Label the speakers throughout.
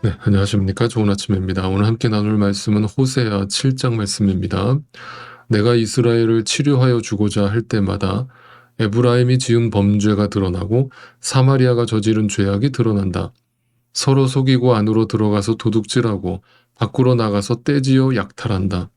Speaker 1: 네, 안녕하십니까. 좋은 아침입니다. 오늘 함께 나눌 말씀은 호세아 7장 말씀입니다. 내가 이스라엘을 치료하여 주고자 할 때마다 에브라임이 지은 범죄가 드러나고 사마리아가 저지른 죄악이 드러난다. 서로 속이고 안으로 들어가서 도둑질하고 밖으로 나가서 떼지어 약탈한다.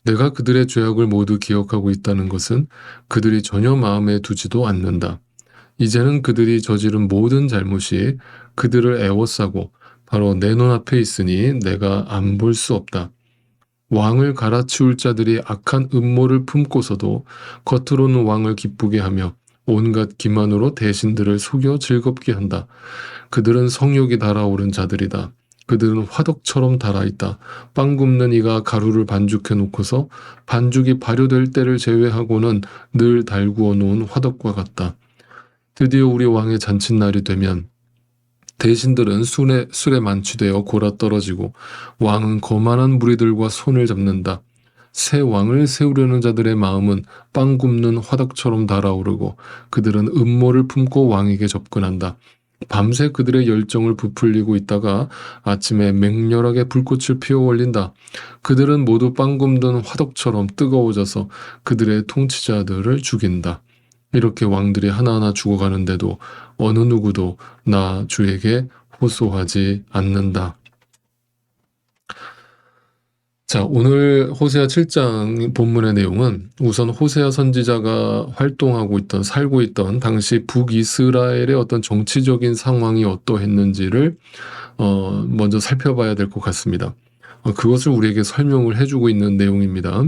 Speaker 1: 내가 그들의 죄악을 모두 기억하고 있다는 것은 그들이 전혀 마음에 두지도 않는다. 이제는 그들이 저지른 모든 잘못이 그들을 애워싸고 바로 내 눈앞에 있으니 내가 안 볼 수 없다. 왕을 갈아치울 자들이 악한 음모를 품고서도 겉으로는 왕을 기쁘게 하며 온갖 기만으로 대신들을 속여 즐겁게 한다. 그들은 성욕이 달아오른 자들이다. 그들은 화덕처럼 달아있다. 빵 굽는 이가 가루를 반죽해 놓고서 반죽이 발효될 때를 제외하고는 늘 달구어 놓은 화덕과 같다. 드디어 우리 왕의 잔칫날이 되면 대신들은 술에 만취되어 골아 떨어지고 왕은 거만한 무리들과 손을 잡는다. 새 왕을 세우려는 자들의 마음은 빵 굽는 화덕처럼 달아오르고 그들은 음모를 품고 왕에게 접근한다. 밤새 그들의 열정을 부풀리고 있다가 아침에 맹렬하게 불꽃을 피워 올린다. 그들은 모두 빵 굽는 화덕처럼 뜨거워져서 그들의 통치자들을 죽인다. 이렇게 왕들이 하나하나 죽어가는데도 어느 누구도 나 주에게 호소하지 않는다. 자, 오늘 호세아 7장 본문의 내용은 우선 호세아 선지자가 활동하고 있던, 살고 있던 당시 북이스라엘의 어떤 정치적인 상황이 어떠했는지를 먼저 살펴봐야 될 것 같습니다. 그것을 우리에게 설명을 해주고 있는 내용입니다.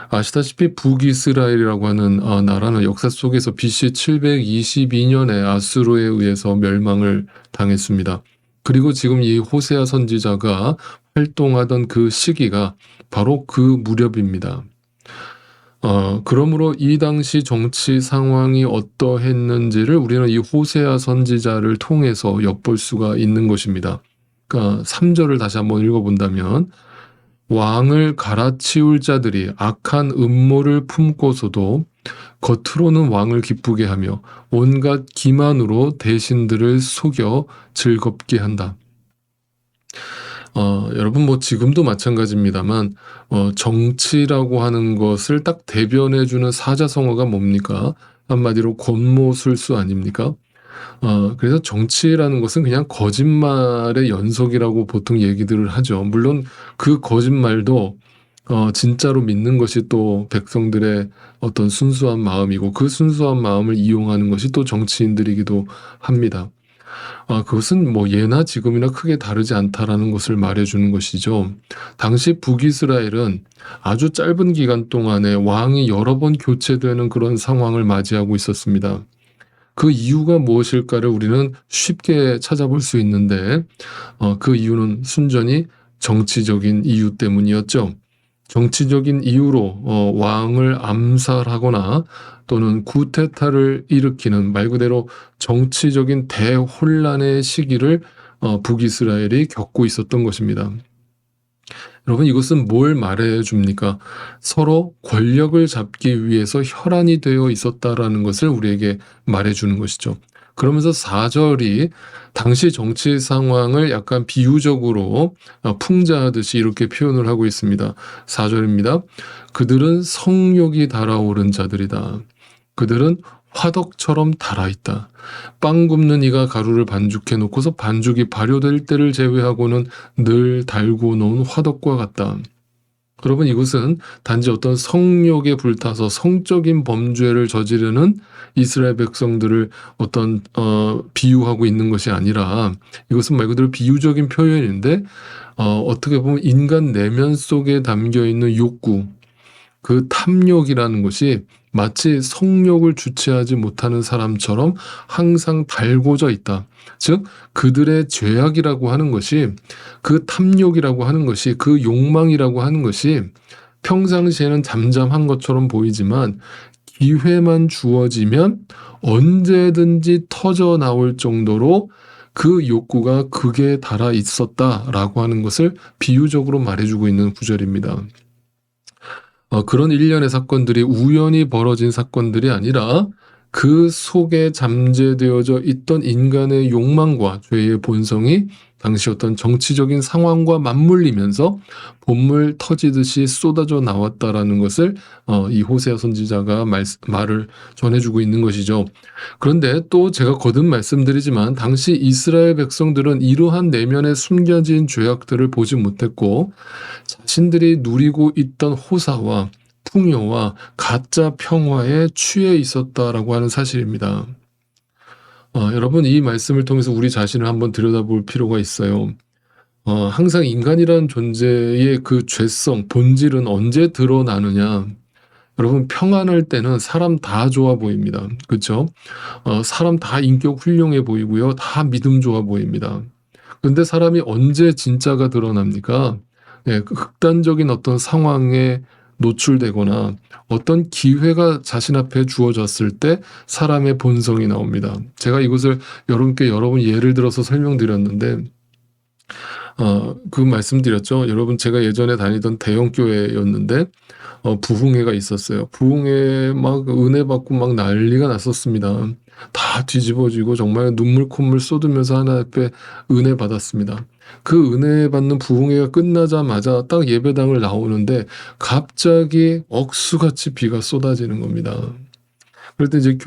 Speaker 1: 아시다시피 북이스라엘이라고 하는 나라는 역사 속에서 BC 722년에 아수르에 의해서 멸망을 당했습니다. 그리고 지금 이 호세아 선지자가 활동하던 그 시기가 바로 그 무렵입니다. 그러므로 이 당시 정치 상황이 어떠했는지를 우리는 이 호세아 선지자를 통해서 엿볼 수가 있는 것입니다. 그러니까 3절을 다시 한번 읽어본다면 왕을 갈아치울 자들이 악한 음모를 품고서도 겉으로는 왕을 기쁘게 하며 온갖 기만으로 대신들을 속여 즐겁게 한다. 여러분 뭐 지금도 마찬가지입니다만 정치라고 하는 것을 딱 대변해주는 사자성어가 뭡니까? 한마디로 권모술수 아닙니까? 그래서 정치라는 것은 그냥 거짓말의 연속이라고 보통 얘기들을 하죠. 물론 그 거짓말도 진짜로 믿는 것이 또 백성들의 어떤 순수한 마음이고 그 순수한 마음을 이용하는 것이 또 정치인들이기도 합니다. 그것은 뭐 예나 지금이나 크게 다르지 않다라는 것을 말해주는 것이죠. 당시 북이스라엘은 아주 짧은 기간 동안에 왕이 여러 번 교체되는 그런 상황을 맞이하고 있었습니다. 그 이유가 무엇일까를 우리는 쉽게 찾아볼 수 있는데 그 이유는 순전히 정치적인 이유 때문이었죠. 정치적인 이유로 왕을 암살하거나 또는 쿠데타를 일으키는 말 그대로 정치적인 대혼란의 시기를 북이스라엘이 겪고 있었던 것입니다. 여러분 이것은 뭘 말해줍니까? 서로 권력을 잡기 위해서 혈안이 되어 있었다라는 것을 우리에게 말해주는 것이죠. 그러면서 4절이 당시 정치 상황을 약간 비유적으로 풍자하듯이 이렇게 표현을 하고 있습니다. 4절입니다. 그들은 성욕이 달아오른 자들이다. 그들은 화덕처럼 달아있다. 빵 굽는 이가 가루를 반죽해 놓고서 반죽이 발효될 때를 제외하고는 늘 달고 놓은 화덕과 같다. 여러분 이것은 단지 어떤 성욕에 불타서 성적인 범죄를 저지르는 이스라엘 백성들을 어떤 비유하고 있는 것이 아니라 이것은 말 그대로 비유적인 표현인데 어떻게 보면 인간 내면 속에 담겨있는 욕구, 그 탐욕이라는 것이 마치 성욕을 주체하지 못하는 사람처럼 항상 달고져 있다. 즉 그들의 죄악이라고 하는 것이, 그 탐욕이라고 하는 것이, 그 욕망이라고 하는 것이 평상시에는 잠잠한 것처럼 보이지만 기회만 주어지면 언제든지 터져 나올 정도로 그 욕구가 극에 달아 있었다라고 하는 것을 비유적으로 말해주고 있는 구절입니다. 그런 일련의 사건들이 우연히 벌어진 사건들이 아니라 그 속에 잠재되어져 있던 인간의 욕망과 죄의 본성이 당시 어떤 정치적인 상황과 맞물리면서 본물 터지듯이 쏟아져 나왔다라는 것을 이 호세아 선지자가 말을 전해주고 있는 것이죠. 그런데 또 제가 거듭 말씀드리지만 당시 이스라엘 백성들은 이러한 내면에 숨겨진 죄악들을 보지 못했고 자신들이 누리고 있던 호사와 풍요와 가짜 평화에 취해 있었다라고 하는 사실입니다. 여러분, 이 말씀을 통해서 우리 자신을 한번 들여다볼 필요가 있어요. 항상 인간이라는 존재의 그 죄성, 본질은 언제 드러나느냐? 여러분, 평안할 때는 사람 다 좋아 보입니다. 그렇죠? 사람 다 인격 훌륭해 보이고요. 다 믿음 좋아 보입니다. 근데 사람이 언제 진짜가 드러납니까? 예, 그 극단적인 어떤 상황에 노출되거나 어떤 기회가 자신 앞에 주어졌을 때 사람의 본성이 나옵니다. 제가 이것을 여러분께 여러 번 예를 들어서 설명드렸는데 그 말씀드렸죠. 여러분, 제가 예전에 다니던 대형 교회였는데 부흥회가 있었어요. 부흥회 막 은혜 받고 막 난리가 났었습니다. 다 뒤집어지고 정말 눈물 콧물 쏟으면서 하나님 앞에 은혜 받았습니다. 그 은혜 받는 부흥회가 끝나자마자 딱 예배당을 나오는데 갑자기 억수같이 비가 쏟아지는 겁니다. 그럴 때 이제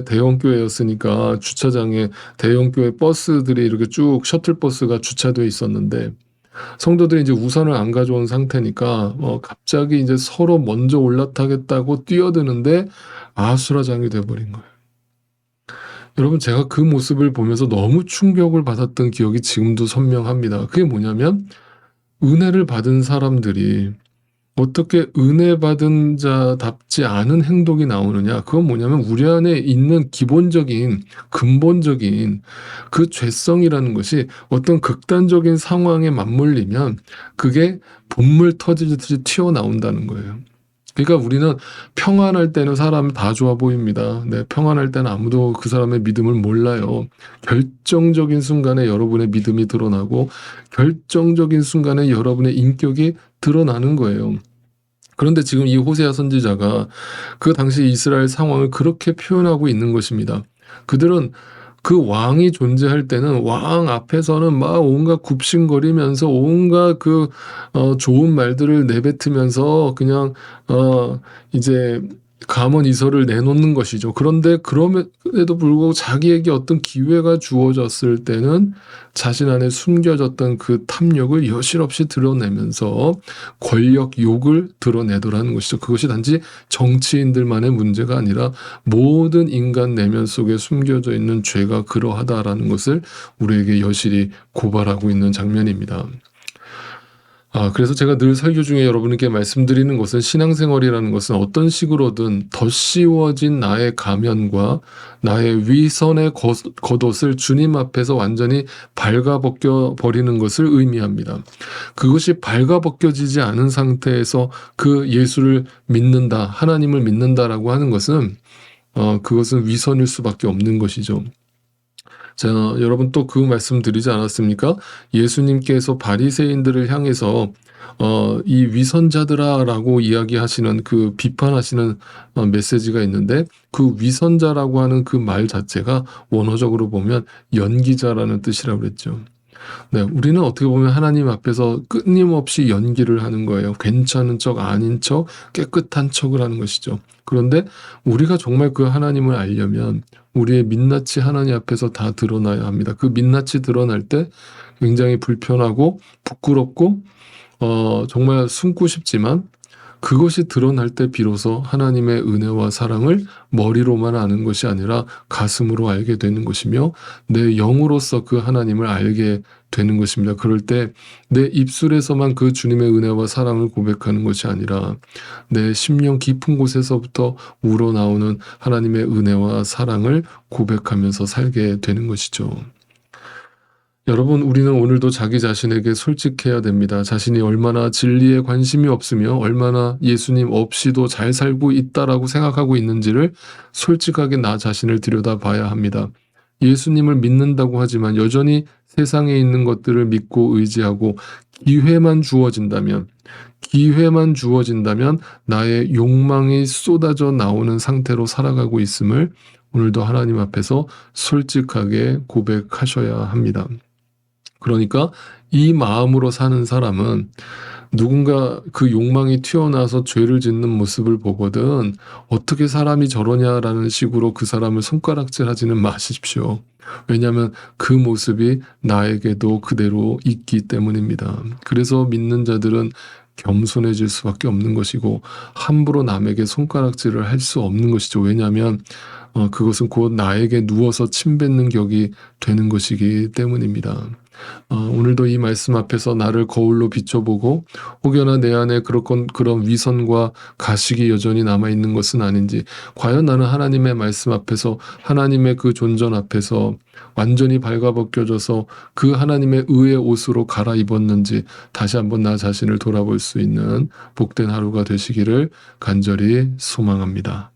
Speaker 1: 대형 교회였으니까 주차장에 대형 교회 버스들이 이렇게 쭉 셔틀버스가 주차되어 있었는데 성도들이 이제 우산을 안 가져온 상태니까 갑자기 이제 서로 먼저 올라타겠다고 뛰어드는데 아수라장이 돼버린 거예요. 여러분, 제가 그 모습을 보면서 너무 충격을 받았던 기억이 지금도 선명합니다. 그게 뭐냐면 은혜를 받은 사람들이 어떻게 은혜 받은 자답지 않은 행동이 나오느냐? 그건 뭐냐면 우리 안에 있는 기본적인 근본적인 그 죄성이라는 것이 어떤 극단적인 상황에 맞물리면 그게 본물 터지듯이 튀어나온다는 거예요. 그러니까 우리는 평안할 때는 사람 다 좋아 보입니다. 네, 평안할 때는 아무도 그 사람의 믿음을 몰라요. 결정적인 순간에 여러분의 믿음이 드러나고 결정적인 순간에 여러분의 인격이 드러나는 거예요. 그런데 지금 이 호세아 선지자가 그 당시 이스라엘 상황을 그렇게 표현하고 있는 것입니다. 그들은 그 왕이 존재할 때는 왕 앞에서는 막 온갖 굽신거리면서 온갖 좋은 말들을 내뱉으면서 그냥 이제 감언이설을 내놓는 것이죠. 그런데 그럼에도 불구하고 자기에게 어떤 기회가 주어졌을 때는 자신 안에 숨겨졌던 그 탐욕을 여실없이 드러내면서 권력 욕을 드러내더라는 것이죠. 그것이 단지 정치인들만의 문제가 아니라 모든 인간 내면 속에 숨겨져 있는 죄가 그러하다라는 것을 우리에게 여실히 고발하고 있는 장면입니다. 그래서 제가 늘 설교 중에 여러분께 말씀드리는 것은 신앙생활이라는 것은 어떤 식으로든 더 씌워진 나의 가면과 나의 위선의 겉옷을 주님 앞에서 완전히 발가벗겨 버리는 것을 의미합니다. 그것이 발가벗겨지지 않은 상태에서 그 예수를 믿는다, 하나님을 믿는다라고 하는 것은 그것은 위선일 수밖에 없는 것이죠. 자, 여러분 또 그 말씀 드리지 않았습니까? 예수님께서 바리새인들을 향해서 이 위선자들아라고 이야기하시는 그 비판하시는 메시지가 있는데 그 위선자라고 하는 그 말 자체가 원어적으로 보면 연기자라는 뜻이라고 그랬죠. 네, 우리는 어떻게 보면 하나님 앞에서 끊임없이 연기를 하는 거예요. 괜찮은 척, 아닌 척, 깨끗한 척을 하는 것이죠. 그런데 우리가 정말 그 하나님을 알려면 우리의 민낯이 하나님 앞에서 다 드러나야 합니다. 그 민낯이 드러날 때 굉장히 불편하고 부끄럽고 정말 숨고 싶지만 그것이 드러날 때 비로소 하나님의 은혜와 사랑을 머리로만 아는 것이 아니라 가슴으로 알게 되는 것이며 내 영으로서 그 하나님을 알게 되는 것입니다. 그럴 때 내 입술에서만 그 주님의 은혜와 사랑을 고백하는 것이 아니라 내 심령 깊은 곳에서부터 우러나오는 하나님의 은혜와 사랑을 고백하면서 살게 되는 것이죠. 여러분, 우리는 오늘도 자기 자신에게 솔직해야 됩니다. 자신이 얼마나 진리에 관심이 없으며 얼마나 예수님 없이도 잘 살고 있다라고 생각하고 있는지를 솔직하게 나 자신을 들여다봐야 합니다. 예수님을 믿는다고 하지만 여전히 세상에 있는 것들을 믿고 의지하고 기회만 주어진다면 나의 욕망이 쏟아져 나오는 상태로 살아가고 있음을 오늘도 하나님 앞에서 솔직하게 고백하셔야 합니다. 그러니까 이 마음으로 사는 사람은 누군가 그 욕망이 튀어나와서 죄를 짓는 모습을 보거든 어떻게 사람이 저러냐라는 식으로 그 사람을 손가락질하지는 마십시오. 왜냐하면 그 모습이 나에게도 그대로 있기 때문입니다. 그래서 믿는 자들은 겸손해질 수밖에 없는 것이고 함부로 남에게 손가락질을 할 수 없는 것이죠. 왜냐하면 그것은 곧 나에게 누워서 침뱉는 격이 되는 것이기 때문입니다. 오늘도 이 말씀 앞에서 나를 거울로 비춰보고 혹여나 내 안에 그런 위선과 가식이 여전히 남아있는 것은 아닌지, 과연 나는 하나님의 말씀 앞에서 하나님의 그 존전 앞에서 완전히 발가벗겨져서 그 하나님의 의의 옷으로 갈아입었는지 다시 한번 나 자신을 돌아볼 수 있는 복된 하루가 되시기를 간절히 소망합니다.